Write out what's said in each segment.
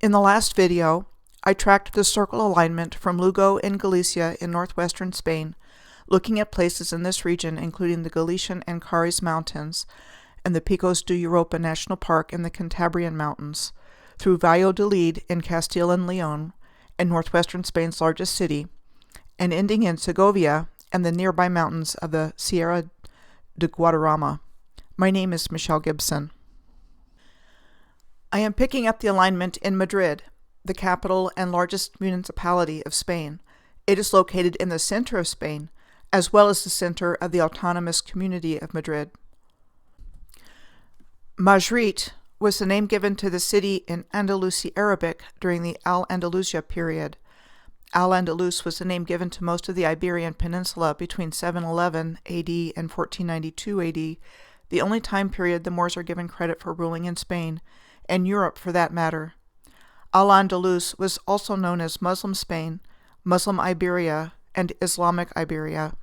In the last video, I tracked the circle alignment from Lugo in Galicia in northwestern Spain, looking at places in this region including the Galician Ancares Mountains and the Picos de Europa National Park in the Cantabrian Mountains, through Vallodolid in Castile and Leon, and northwestern Spain's largest city, and ending in Segovia and the nearby mountains of the Sierra de Guadarrama. My name is Michelle Gibson. I am picking up the alignment in Madrid, the capital and largest municipality of Spain. It is located in the center of Spain, as well as the center of the autonomous community of Madrid. Madrid was the name given to the city in Andalusi Arabic during the Al-Andalusia period. Al-Andalus was the name given to most of the Iberian Peninsula between 711 AD and 1492 AD, the only time period the Moors are given credit for ruling in Spain, and Europe for that matter. Al-Andalus was also known as Muslim Spain, Muslim Iberia, and Islamic Iberia.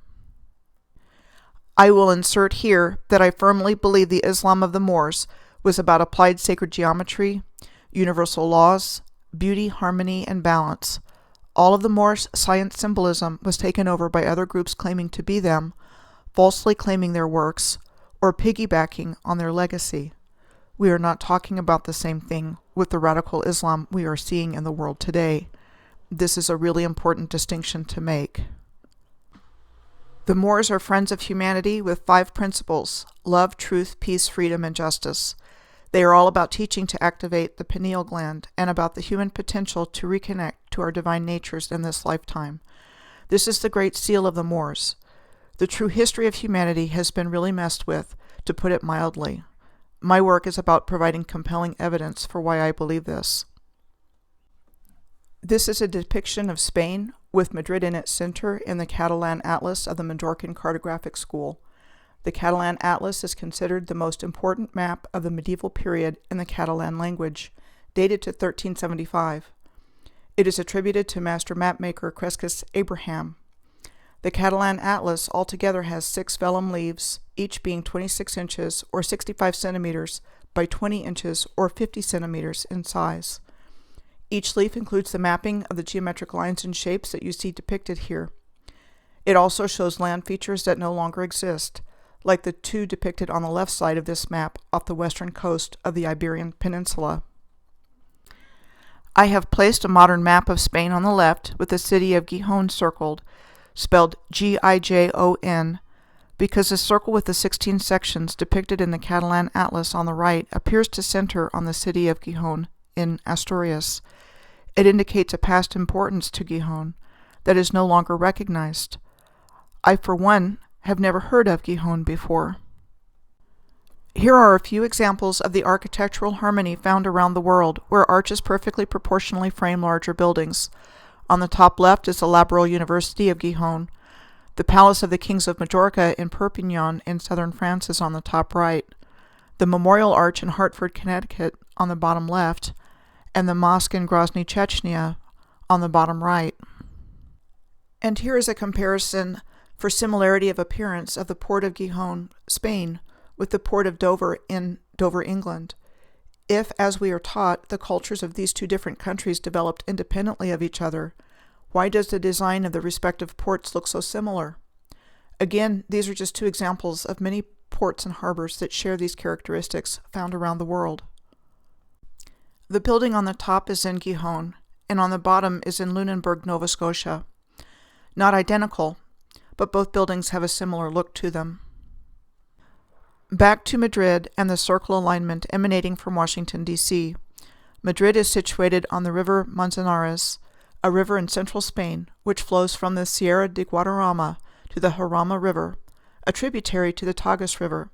I will insert here that I firmly believe the Islam of the Moors was about applied sacred geometry, universal laws, beauty, harmony, and balance. All of the Moors' science symbolism was taken over by other groups claiming to be them, falsely claiming their works, or piggybacking on their legacy. We are not talking about the same thing with the radical Islam we are seeing in the world today. This is a really important distinction to make. The Moors are friends of humanity with 5 principles: love, truth, peace, freedom, and justice. They are all about teaching to activate the pineal gland and about the human potential to reconnect to our divine natures in this lifetime. This is the great seal of the Moors. The true history of humanity has been really messed with, to put it mildly. My work is about providing compelling evidence for why I believe this. This is a depiction of Spain, with Madrid in its center in the Catalan Atlas of the Mallorcan Cartographic School. The Catalan Atlas is considered the most important map of the medieval period in the Catalan language, dated to 1375. It is attributed to master mapmaker Crescus Abraham. The Catalan Atlas altogether has 6 vellum leaves, each being 26 inches or 65 centimeters by 20 inches or 50 centimeters in size. Each leaf includes the mapping of the geometric lines and shapes that you see depicted here. It also shows land features that no longer exist, like the 2 depicted on the left side of this map off the western coast of the Iberian Peninsula. I have placed a modern map of Spain on the left with the city of Gijón circled, spelled Gijon, because the circle with the 16 sections depicted in the Catalan Atlas on the right appears to center on the city of Gijón in Asturias. It indicates a past importance to Gijón that is no longer recognized. I, for one, have never heard of Gijón before. Here are a few examples of the architectural harmony found around the world, where arches perfectly proportionally frame larger buildings. On the top left is the Laboral University of Gijón. The Palace of the Kings of Majorca in Perpignan in southern France is on the top right. The Memorial Arch in Hartford, Connecticut on the bottom left, and the mosque in Grozny, Chechnya on the bottom right. And here is a comparison for similarity of appearance of the port of Gijón, Spain, with the port of Dover in Dover, England. If, as we are taught, the cultures of these 2 different countries developed independently of each other, why does the design of the respective ports look so similar? Again, these are just 2 examples of many ports and harbors that share these characteristics found around the world. The building on the top is in Gijón, and on the bottom is in Lunenburg, Nova Scotia. Not identical, but both buildings have a similar look to them. Back to Madrid and the circle alignment emanating from Washington, D.C. Madrid is situated on the river Manzanares, a river in central Spain, which flows from the Sierra de Guadarrama to the Jarama River, a tributary to the Tagus River.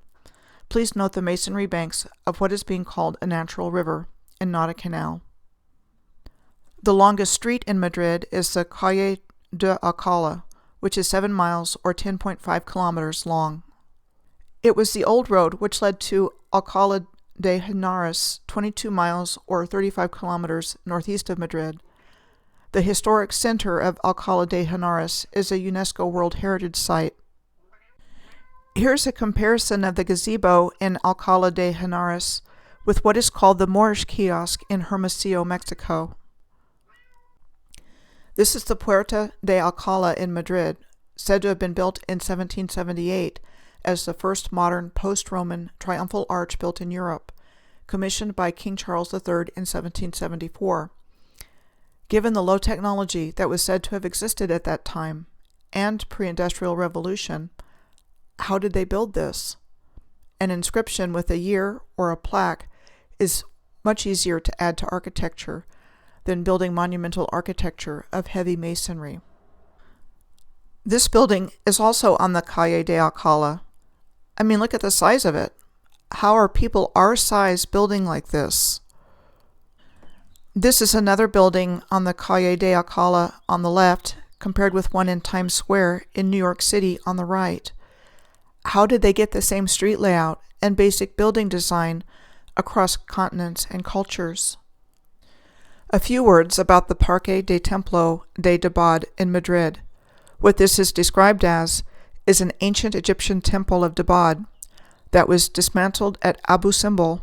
Please note the masonry banks of what is being called a natural river, and not a canal. The longest street in Madrid is the Calle de Alcalá, which is 7 miles or 10.5 kilometers long. It was the old road which led to Alcalá de Henares, 22 miles or 35 kilometers northeast of Madrid. The historic center of Alcalá de Henares is a UNESCO World Heritage Site. Here's a comparison of the gazebo in Alcalá de Henares with what is called the Moorish kiosk in Hermosillo, Mexico. This is the Puerta de Alcalá in Madrid, said to have been built in 1778 as the first modern post-Roman triumphal arch built in Europe, commissioned by King Charles III in 1774. Given the low technology that was said to have existed at that time, and pre-industrial revolution, how did they build this? An inscription with a year or a plaque is much easier to add to architecture than building monumental architecture of heavy masonry. This building is also on the Calle de Alcalá. I mean, look at the size of it. How are people our size building like this? This is another building on the Calle de Alcalá on the left, compared with one in Times Square in New York City on the right. How did they get the same street layout and basic building design across continents and cultures? A few words about the Parque de Templo de Debod in Madrid. What this is described as is an ancient Egyptian temple of Debod that was dismantled at Abu Simbel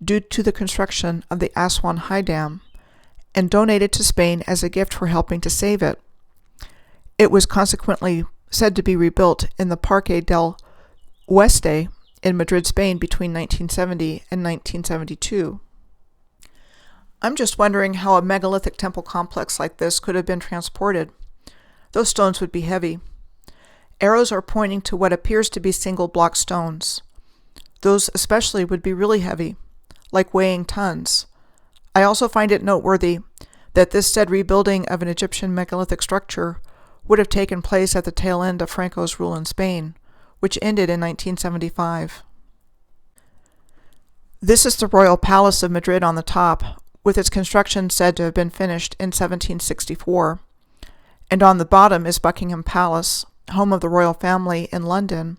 due to the construction of the Aswan High Dam and donated to Spain as a gift for helping to save it. It was consequently said to be rebuilt in the Parque del Oeste in Madrid, Spain between 1970 and 1972. I'm just wondering how a megalithic temple complex like this could have been transported. Those stones would be heavy. Arrows are pointing to what appears to be single block stones. Those especially would be really heavy, like weighing tons. I also find it noteworthy that this said rebuilding of an Egyptian megalithic structure would have taken place at the tail end of Franco's rule in Spain, which ended in 1975. This is the Royal Palace of Madrid on the top, with its construction said to have been finished in 1764. And on the bottom is Buckingham Palace, home of the royal family in London,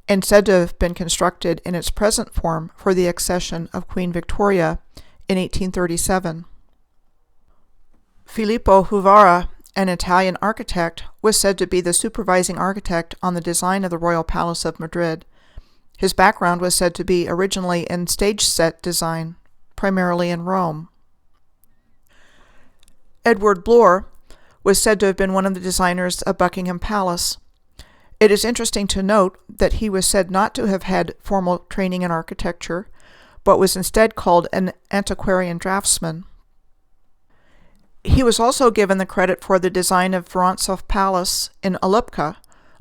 and said to have been constructed in its present form for the accession of Queen Victoria in 1837. Filippo Huvara, an Italian architect, was said to be the supervising architect on the design of the Royal Palace of Madrid. His background was said to be originally in stage set design, primarily in Rome. Edward Bloor was said to have been one of the designers of Buckingham Palace. It is interesting to note that he was said not to have had formal training in architecture, but was instead called an antiquarian draftsman. He was also given the credit for the design of Vorontsov Palace in Alupka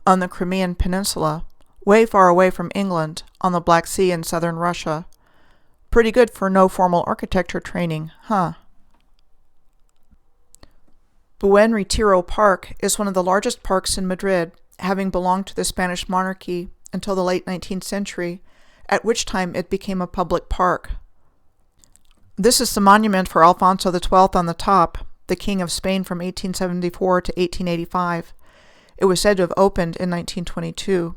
on the Crimean Peninsula, way far away from England, on the Black Sea in southern Russia. Pretty good for no formal architecture training, huh? Buen Retiro Park is one of the largest parks in Madrid, having belonged to the Spanish monarchy until the late 19th century, at which time it became a public park. This is the monument for Alfonso XII on the top, the King of Spain from 1874 to 1885. It was said to have opened in 1922.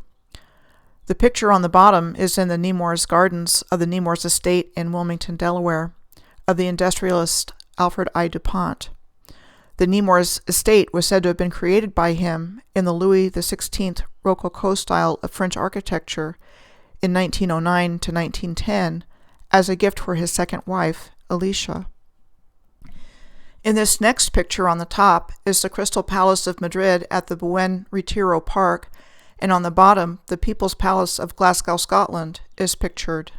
The picture on the bottom is in the Nemours Gardens of the Nemours Estate in Wilmington, Delaware, of the industrialist Alfred I. DuPont. The Nemours Estate was said to have been created by him in the Louis XVI Rococo style of French architecture in 1909 to 1910 as a gift for his second wife, Alicia. In this next picture on the top is the Crystal Palace of Madrid at the Buen Retiro Park, and on the bottom, the People's Palace of Glasgow, Scotland, is pictured.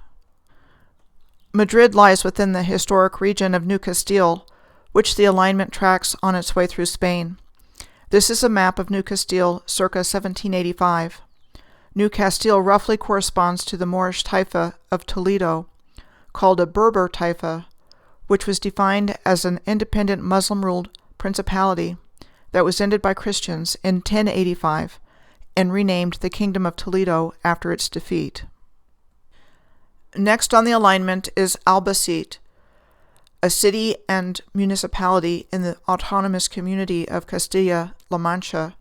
Madrid lies within the historic region of New Castile, which the alignment tracks on its way through Spain. This is a map of New Castile circa 1785. New Castile roughly corresponds to the Moorish taifa of Toledo, called a Berber taifa, which was defined as an independent Muslim-ruled principality that was ended by Christians in 1085 and renamed the Kingdom of Toledo after its defeat. Next on the alignment is Albacete, a city and municipality in the autonomous community of Castilla-La Mancha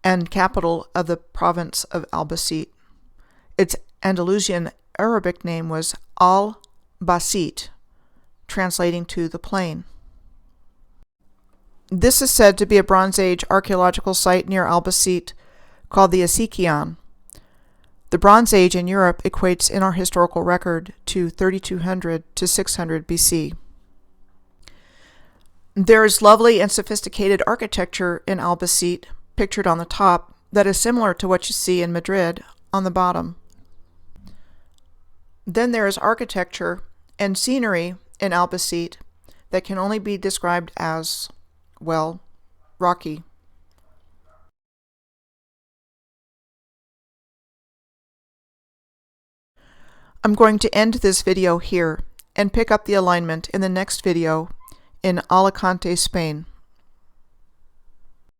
and capital of the province of Albacete. Its Andalusian Arabic name was Albacete, translating to the plain. This is said to be a Bronze Age archaeological site near Albacete called the Asikion. The Bronze Age in Europe equates in our historical record to 3200 to 600 BC. There is lovely and sophisticated architecture in Albacete, pictured on the top, that is similar to what you see in Madrid on the bottom. Then there is architecture and scenery in Albacete that can only be described as, well, rocky. I'm going to end this video here and pick up the alignment in the next video in Alicante, Spain.